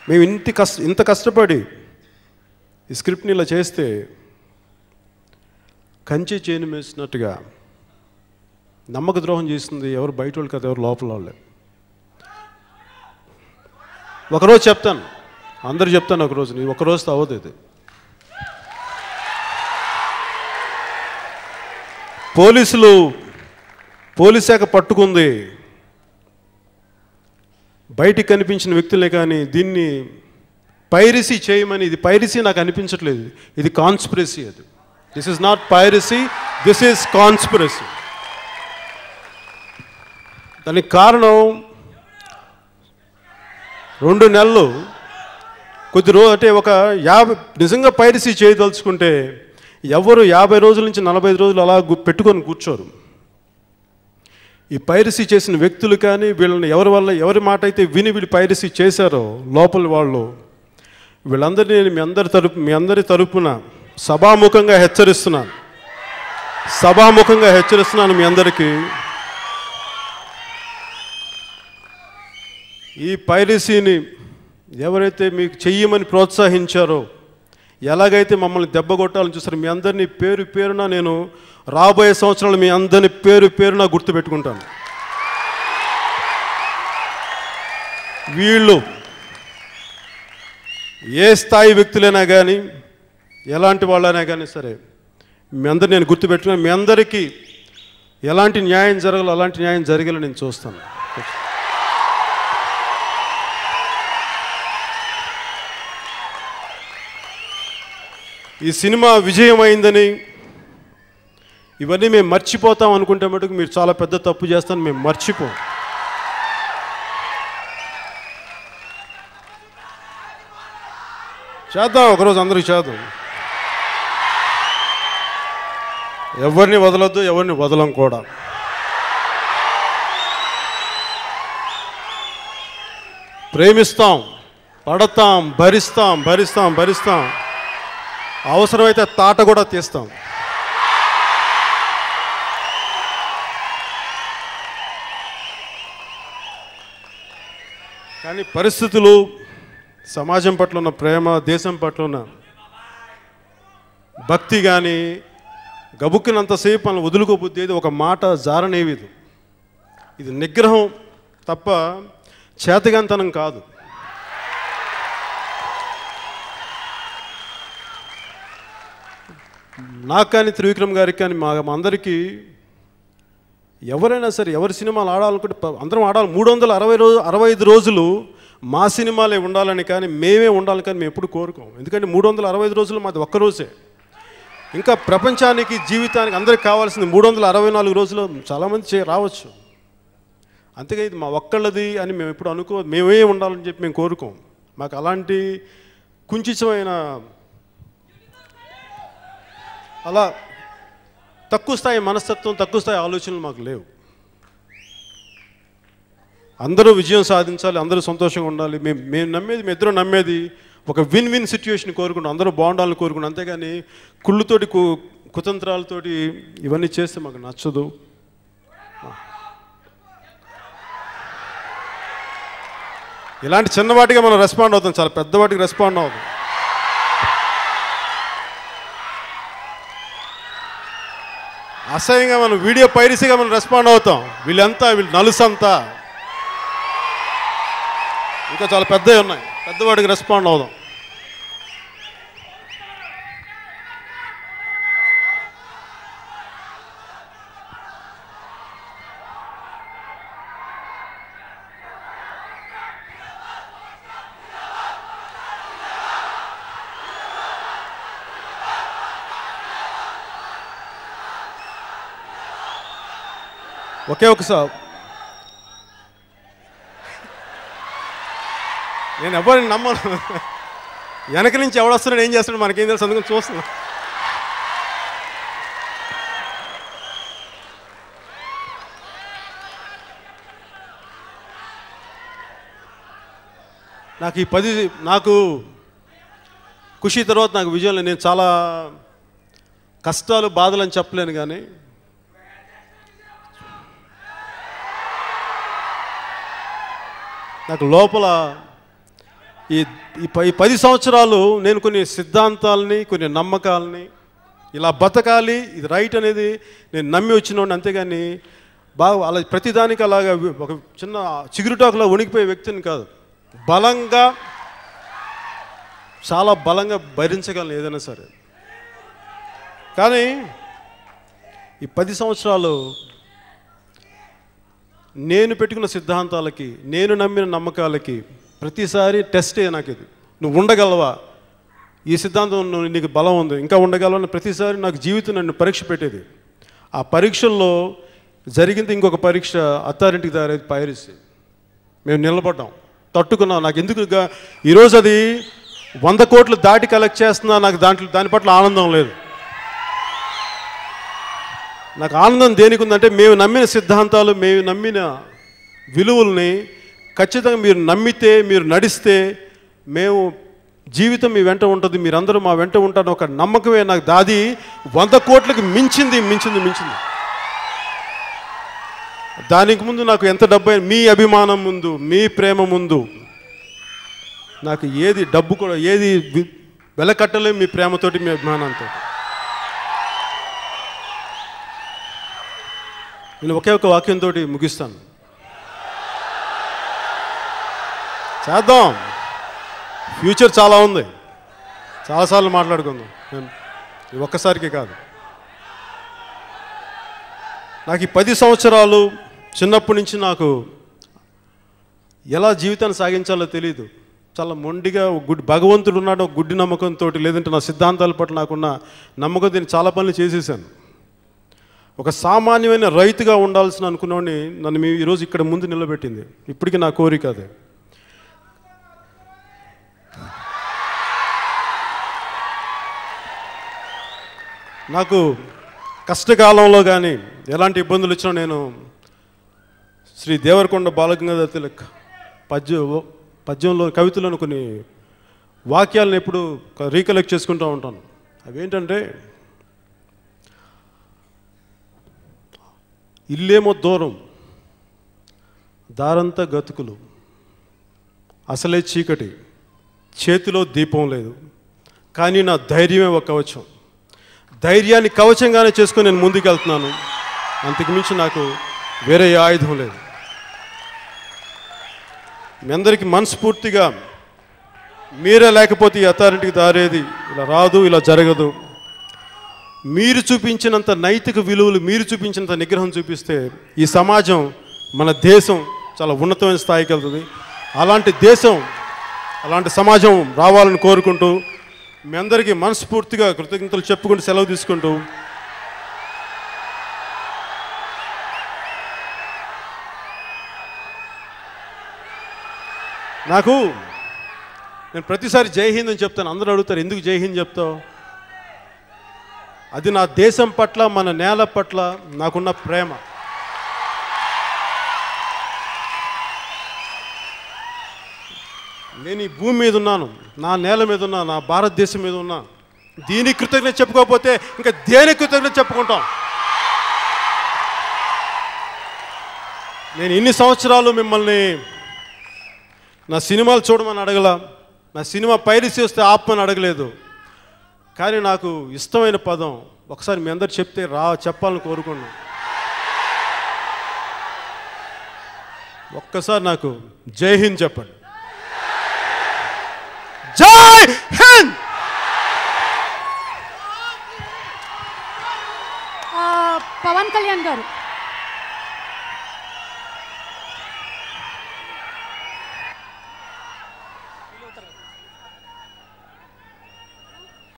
మేము ఇంత కష్టపడి ఈ స్క్రిప్ట్ని ఇలా చేస్తే కంచి చేను వేసినట్టుగా నమ్మక ద్రోహం చేస్తుంది ఎవరు బయట వాళ్ళు కదా, ఎవరు లోపల వాళ్ళే. ఒకరోజు చెప్తాను, అందరూ చెప్తాను ఒకరోజు, నీ ఒకరోజుతో అవ్వదు ఇది. పోలీస్ శాఖ పట్టుకుంది బయటికి కనిపించిన వ్యక్తులే, కానీ దీన్ని పైరసీ చేయమని, ఇది పైరసీ నాకు అనిపించట్లేదు, ఇది కాన్స్పిరసీ. అది this is not piracy, this is conspiracy. దానికి కారణం 2 నెలలు కొద్ది రోజు అంటే ఒక 50 నిజంగా పైరసీ చేయదలుచుకుంటే ఎవరు 50 రోజుల నుంచి 45 రోజులు అలా పెట్టుకొని కూర్చోరు. ఈ పైరసీ చేసిన వ్యక్తులు కానీ వీళ్ళని ఎవరి మాట అయితే విని వీళ్ళు పైరసీ చేశారో లోపల వాళ్ళు, వీళ్ళందరినీ నేను మీ అందరి తరపున సభాముఖంగా హెచ్చరిస్తున్నాను మీ అందరికీ. ఈ పైరసీని ఎవరైతే మీకు చెయ్యమని ప్రోత్సహించారో, ఎలాగైతే మమ్మల్ని దెబ్బ కొట్టాలని చూసారో, మీ అందరినీ పేరు పేరున నేను రాబోయే సంవత్సరాలు మీ అందరినీ పేరు పేరున గుర్తుపెట్టుకుంటాను. వీళ్ళు ఏ స్థాయి వ్యక్తులైనా కానీ, ఎలాంటి వాళ్ళైనా కానీ సరే, మీ అందరు నేను గుర్తుపెట్టుకుని మీ అందరికీ ఎలాంటి న్యాయం జరగాలో అలాంటి న్యాయం జరిగేలా నేను చూస్తాను. ఈ సినిమా విజయమైందని ఇవన్నీ మేము మర్చిపోతాం అనుకుంటే మటుకు మీరు చాలా పెద్ద తప్పు చేస్తాను. మేము మర్చిపోం. చేద్దాం, ఒకరోజు అందరికీ చేద్దాం. ఎవరిని వదలొద్దు, ఎవరిని వదలం కూడా. ప్రేమిస్తాం, పడతాం, భరిస్తాం, అవసరమైతే తాట కూడా తీస్తాం. కానీ పరిస్థితులు, సమాజం పట్ల ఉన్న ప్రేమ, దేశం పట్ల ఉన్న భక్తి కానీ గబుక్కినంతసేపు మనం వదులుకోబుద్ది, ఏది ఒక మాట జారనేవిది. ఇది నిగ్రహం తప్ప చేతగాంతనం కాదు. నాకు కానీ త్రివిక్రమ్ గారికి కానీ మా అందరికీ ఎవరైనా సరే ఎవరి సినిమాలు ఆడాలనుకుంటే అందరం ఆడాలి. 365 రోజులు మా సినిమాలే ఉండాలని కానీ మేమే ఉండాలని కానీ మేము ఎప్పుడు కోరుకోం. ఎందుకంటే 365 రోజులు మాది ఒక్కరోజే. ఇంకా ప్రపంచానికి, జీవితానికి అందరికి కావాల్సింది 364 రోజులు చాలామంది రావచ్చు. అంతేగా ఇది మా ఒక్కళ్ళది అని మేము ఎప్పుడు మేమే ఉండాలని చెప్పి మేము కోరుకోం. మాకు అలాంటి కుంచితమైన అలా తక్కువ స్థాయి మనస్తత్వం, తక్కువ స్థాయి ఆలోచనలు మాకు లేవు. అందరూ విజయం సాధించాలి, అందరూ సంతోషంగా ఉండాలి. మేము ఇద్దరం నమ్మేది ఒక విన్ విన్ సిచ్యువేషన్ కోరుకుంటాం, అందరూ బాగుండాలని కోరుకుంటాం. అంతేగాని కుళ్ళుతోటి కుతంత్రాలతోటి ఇవన్నీ చేస్తే మాకు నచ్చదు. ఇలాంటి చిన్నవాటిగా మనం రెస్పాండ్ అవుతాం, చాలా పెద్దవాటికి రెస్పాండ్ అవుతాం. అసహ్యంగా మనం వీడియో పైరసీగా మనం రెస్పాండ్ అవుతాం. వీళ్ళు నలుసంతా ఇంకా చాలా పెద్దవి ఉన్నాయి, పెద్దవాడికి రెస్పాండ్ అవుదాం. ఒకే ఒకసారి నేను ఎవరిని నమ్మను. వెనక నుంచి ఎవడొస్తున్నాడు, ఏం చేస్తున్నాడు మనకేం తెలుసు, అందుకని చూస్తున్నా. నాకు ఖుషి తర్వాత నాకు విజయం. నేను చాలా కష్టాలు, బాధలు అని చెప్పలేను, కానీ నాకు లోపల ఈ ఈ 10 సంవత్సరాలు నేను కొన్ని సిద్ధాంతాలని, కొన్ని నమ్మకాలని, ఇలా బతకాలి, ఇది రైట్ అనేది నేను నమ్మి వచ్చినోడిని. అంతేగాని బాగా అలా ప్రతిదానికి అలాగా ఒక చిన్న చిగురుటాకులా వణికిపోయే వ్యక్తిని కాదు. బలంగా, చాలా బలంగా భరించగలను ఏదైనా సరే. కానీ ఈ 10 సంవత్సరాలు నేను పెట్టుకున్న సిద్ధాంతాలకి, నేను నమ్మిన నమ్మకాలకి ప్రతిసారి టెస్టే నాకు ఇది. నువ్వు ఉండగలవా, ఈ సిద్ధాంతం నీకు బలం ఉంది, ఇంకా ఉండగలవని ప్రతిసారి నాకు జీవితం నన్ను పరీక్ష పెట్టేది. ఆ పరీక్షల్లో జరిగింది ఇంకొక పరీక్ష, అత్తారింటికి దారేది పైరసీ. మేము నిలబడ్డాం, తట్టుకున్నాం. నాకు ఎందుకు ఈరోజు అది 100 కోట్లు దాటి కలెక్ట్ చేస్తున్నా, నాకు దాని పట్ల ఆనందం లేదు. నాకు ఆనందం దేనికి ఉందంటే, మేము నమ్మిన సిద్ధాంతాలు, మేము నమ్మిన విలువల్ని ఖచ్చితంగా మీరు నమ్మితే, మీరు నడిస్తే మేము జీవితం మీ వెంట ఉంటుంది, మీరందరూ మా వెంట ఉంటారని ఒక నమ్మకమే నాకు దాది 100 కోట్లకి మించింది. దానికి ముందు నాకు ఎంత డబ్బు, మీ అభిమానం ముందు, మీ ప్రేమ ముందు నాకు ఏది డబ్బు కూడా ఏది వెలకట్టలేము. మీ ప్రేమతోటి, మీ అభిమానంతో. నేను ఒకే ఒక వాక్యంతో ముగిస్తాను. చేద్దాం, ఫ్యూచర్ చాలా ఉంది, చాలాసార్లు మాట్లాడుకుందాం, ఒక్కసారికి కాదు. నాకు ఈ 10 సంవత్సరాలు చిన్నప్పటి నుంచి నాకు ఎలా జీవితాన్ని సాగించాలో తెలియదు. చాలా మొండిగా భగవంతుడు ఉన్నాడు ఒక గుడ్డి నమ్మకంతో, లేదంటే నా సిద్ధాంతాల పట్ల నాకున్న నమ్మకం నేను చాలా పనులు చేసేసాను. ఒక సామాన్యమైన రైతుగా ఉండాల్సిన అనుకున్నవాడిని నన్ను ఈరోజు ఇక్కడ ముందు నిలబెట్టింది. ఇప్పటికీ నా కోరిక అదే. నాకు కష్టకాలంలో కానీ ఎలాంటి ఇబ్బందులు వచ్చినా నేను శ్రీ దేవరకొండ బాలగంగాధర తిలక్ పద్యంలో, కవితలోని కొన్ని వాక్యాలను ఎప్పుడు రీకలెక్ట్ చేసుకుంటూ ఉంటాను. అవేంటంటే, ఇల్లేమో దూరం, దారంతా గతుకులు, అసలే చీకటి, చేతిలో దీపం లేదు, కానీ నా ధైర్యమే ఒక కవచం. ధైర్యాన్ని కవచంగానే చేసుకొని నేను ముందుకు వెళ్తున్నాను. అంతకుమించి నాకు వేరే ఆయుధం లేదు. మీ అందరికీ మనస్ఫూర్తిగా, మీరే లేకపోతే ఈ అథారిటీకి దారేది ఇలా రాదు, ఇలా జరగదు. మీరు చూపించినంత నైతిక విలువలు, మీరు చూపించినంత నిగ్రహం చూపిస్తే ఈ సమాజం, మన దేశం చాలా ఉన్నతమైన స్థాయికి వెళ్తుంది. అలాంటి దేశం, అలాంటి సమాజం రావాలని కోరుకుంటూ, మీ అందరికీ మనస్ఫూర్తిగా కృతజ్ఞతలు చెప్పుకుంటూ సెలవు తీసుకుంటూ, నేను ప్రతిసారి జై హింద్ అని చెప్తాను. అందరూ అడుగుతారు, ఎందుకు జై హింద్ చెప్తావు? అది నా దేశం పట్ల, మన నేల పట్ల నాకున్న ప్రేమ. నేను ఈ భూమి మీద ఉన్నాను, నా నేల మీద ఉన్నా, నా భారతదేశం మీద ఉన్నా. దీనికి కృతజ్ఞత చెప్పుకోకపోతే ఇంకా దేనికి కృతజ్ఞత చెప్పుకుంటాం? నేను ఇన్ని సంవత్సరాలు మిమ్మల్ని నా సినిమాలు చూడమని అడగల, నా సినిమా పైరసీ వస్తే ఆపమని అడగలేదు. కానీ నాకు ఇష్టమైన పదం ఒకసారి మీ అందరు చెప్తే చెప్పాలని కోరుకున్నాను. ఒక్కసారి నాకు జై హింద్ చెప్పండి. జై హింద్. పవన్ కళ్యాణ్ గారు